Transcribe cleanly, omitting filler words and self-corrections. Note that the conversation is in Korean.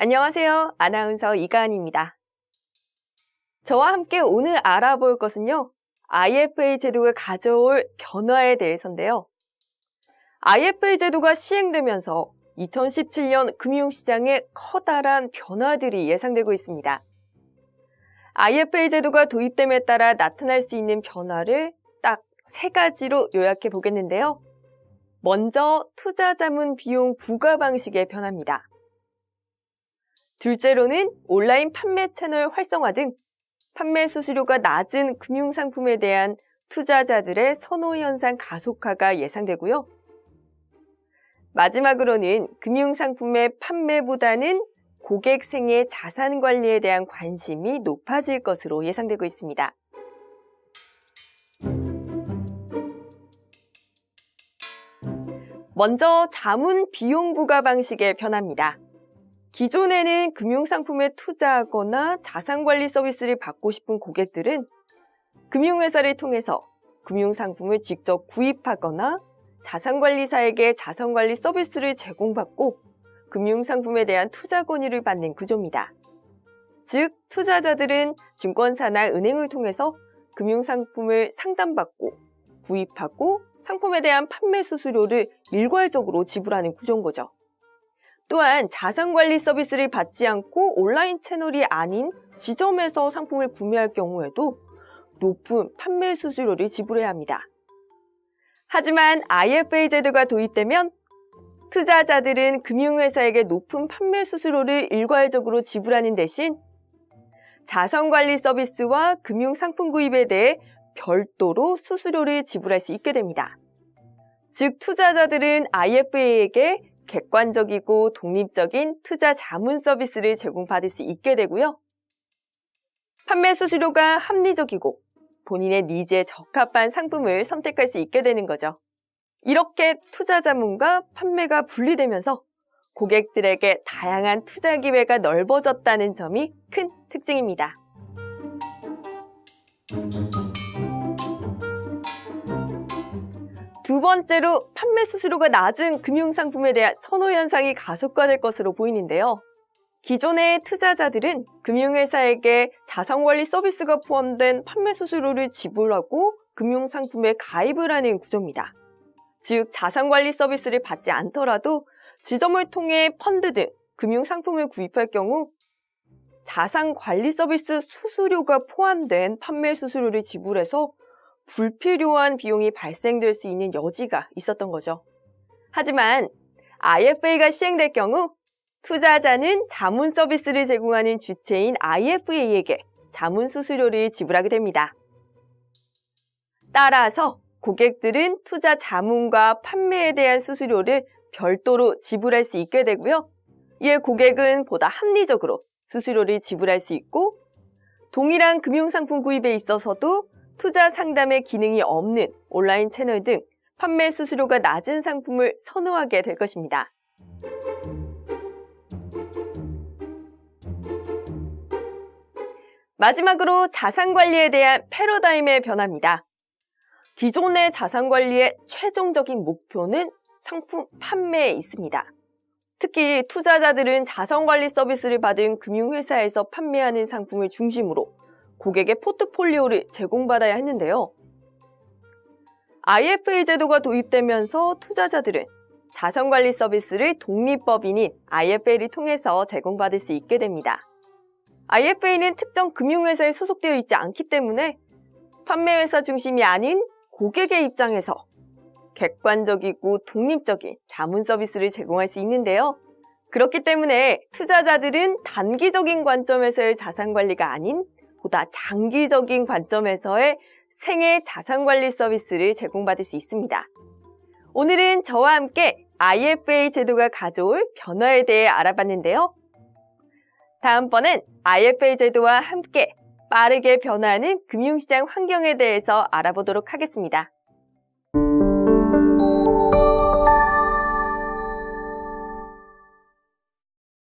안녕하세요. 아나운서 이가은입니다. 저와 함께 오늘 알아볼 것은요. IFA 제도가 가져올 변화에 대해서인데요. IFA 제도가 시행되면서 2017년 금융시장에 커다란 변화들이 예상되고 있습니다. IFA 제도가 도입됨에 따라 나타날 수 있는 변화를 딱 3가지로 요약해 보겠는데요. 먼저 투자자문 비용 부과 방식의 변화입니다. 둘째로는 온라인 판매 채널 활성화 등 판매 수수료가 낮은 금융상품에 대한 투자자들의 선호 현상 가속화가 예상되고요. 마지막으로는 금융상품의 판매보다는 고객 생애 자산 관리에 대한 관심이 높아질 것으로 예상되고 있습니다. 먼저 자문 비용 부과 방식의 변화입니다. 기존에는 금융상품에 투자하거나 자산관리 서비스를 받고 싶은 고객들은 금융회사를 통해서 금융상품을 직접 구입하거나 자산관리사에게 자산관리 서비스를 제공받고 금융상품에 대한 투자 권유를 받는 구조입니다. 즉, 투자자들은 증권사나 은행을 통해서 금융상품을 상담받고 구입하고 상품에 대한 판매 수수료를 일괄적으로 지불하는 구조인 거죠. 또한 자산관리 서비스를 받지 않고 온라인 채널이 아닌 지점에서 상품을 구매할 경우에도 높은 판매 수수료를 지불해야 합니다. 하지만 IFA 제도가 도입되면 투자자들은 금융회사에게 높은 판매 수수료를 일괄적으로 지불하는 대신 자산관리 서비스와 금융상품 구입에 대해 별도로 수수료를 지불할 수 있게 됩니다. 즉, 투자자들은 IFA에게 객관적이고 독립적인 투자 자문 서비스를 제공받을 수 있게 되고요. 판매 수수료가 합리적이고 본인의 니즈에 적합한 상품을 선택할 수 있게 되는 거죠. 이렇게 투자 자문과 판매가 분리되면서 고객들에게 다양한 투자 기회가 넓어졌다는 점이 큰 특징입니다. 두 번째로 판매 수수료가 낮은 금융상품에 대한 선호 현상이 가속화될 것으로 보이는데요. 기존의 투자자들은 금융회사에게 자산관리 서비스가 포함된 판매 수수료를 지불하고 금융상품에 가입을 하는 구조입니다. 즉, 자산관리 서비스를 받지 않더라도 지점을 통해 펀드 등 금융상품을 구입할 경우 자산관리 서비스 수수료가 포함된 판매 수수료를 지불해서 불필요한 비용이 발생될 수 있는 여지가 있었던 거죠. 하지만 IFA가 시행될 경우 투자자는 자문 서비스를 제공하는 주체인 IFA에게 자문 수수료를 지불하게 됩니다. 따라서 고객들은 투자 자문과 판매에 대한 수수료를 별도로 지불할 수 있게 되고요. 이에 고객은 보다 합리적으로 수수료를 지불할 수 있고 동일한 금융상품 구입에 있어서도 투자 상담의 기능이 없는 온라인 채널 등 판매 수수료가 낮은 상품을 선호하게 될 것입니다. 마지막으로 자산관리에 대한 패러다임의 변화입니다. 기존의 자산관리의 최종적인 목표는 상품 판매에 있습니다. 특히 투자자들은 자산관리 서비스를 받은 금융회사에서 판매하는 상품을 중심으로 고객의 포트폴리오를 제공받아야 했는데요. IFA 제도가 도입되면서 투자자들은 자산관리 서비스를 독립법인인 IFA를 통해서 제공받을 수 있게 됩니다. IFA는 특정 금융회사에 소속되어 있지 않기 때문에 판매회사 중심이 아닌 고객의 입장에서 객관적이고 독립적인 자문 서비스를 제공할 수 있는데요. 그렇기 때문에 투자자들은 단기적인 관점에서의 자산관리가 아닌 보다 장기적인 관점에서의 생애 자산관리 서비스를 제공받을 수 있습니다. 오늘은 저와 함께 IFA 제도가 가져올 변화에 대해 알아봤는데요. 다음번엔 IFA 제도와 함께 빠르게 변화하는 금융시장 환경에 대해서 알아보도록 하겠습니다.